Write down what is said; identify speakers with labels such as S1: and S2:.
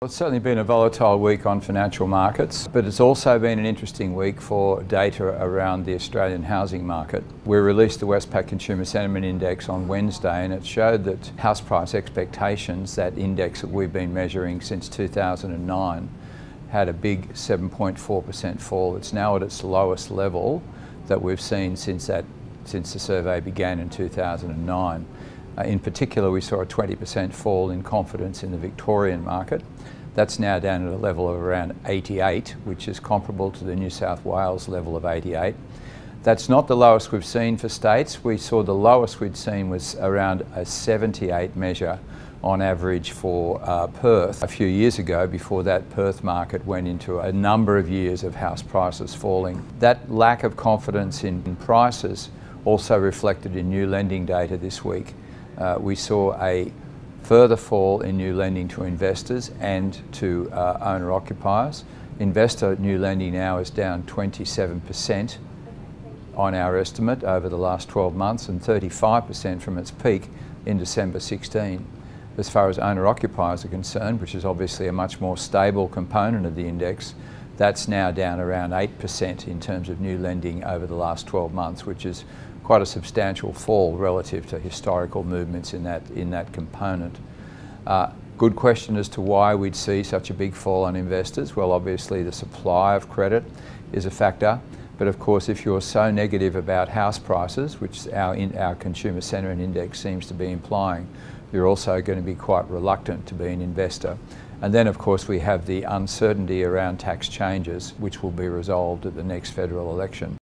S1: It's certainly been a volatile week on financial markets, but it's also been an interesting week for data around the Australian housing market. We released the Westpac Consumer Sentiment Index on Wednesday, and it showed that house price expectations, that index that we've been measuring since 2009, had a big 7.4% fall. It's now at its lowest level that we've seen since the survey began in 2009. In particular, we saw a 20% fall in confidence in the Victorian market. That's now down at a level of around 88, which is comparable to the New South Wales level of 88. That's not the lowest we've seen for states. We saw the lowest we'd seen was around a 78 measure on average for Perth a few years ago, before that Perth market went into a number of years of house prices falling. That lack of confidence in prices also reflected in new lending data this week. We saw a further fall in new lending to investors and to owner-occupiers. Investor new lending now is down 27% on our estimate over the last 12 months and 35% from its peak in December 16. As far as owner-occupiers are concerned, which is obviously a much more stable component of the index, that's now down around 8% in terms of new lending over the last 12 months, which is quite a substantial fall relative to historical movements in that component. Good question as to why we'd see such a big fall on investors. Well, obviously the supply of credit is a factor, but of course if you're so negative about house prices, which our consumer sentiment index seems to be implying, you're also going to be quite reluctant to be an investor. And then of course we have the uncertainty around tax changes, which will be resolved at the next federal election.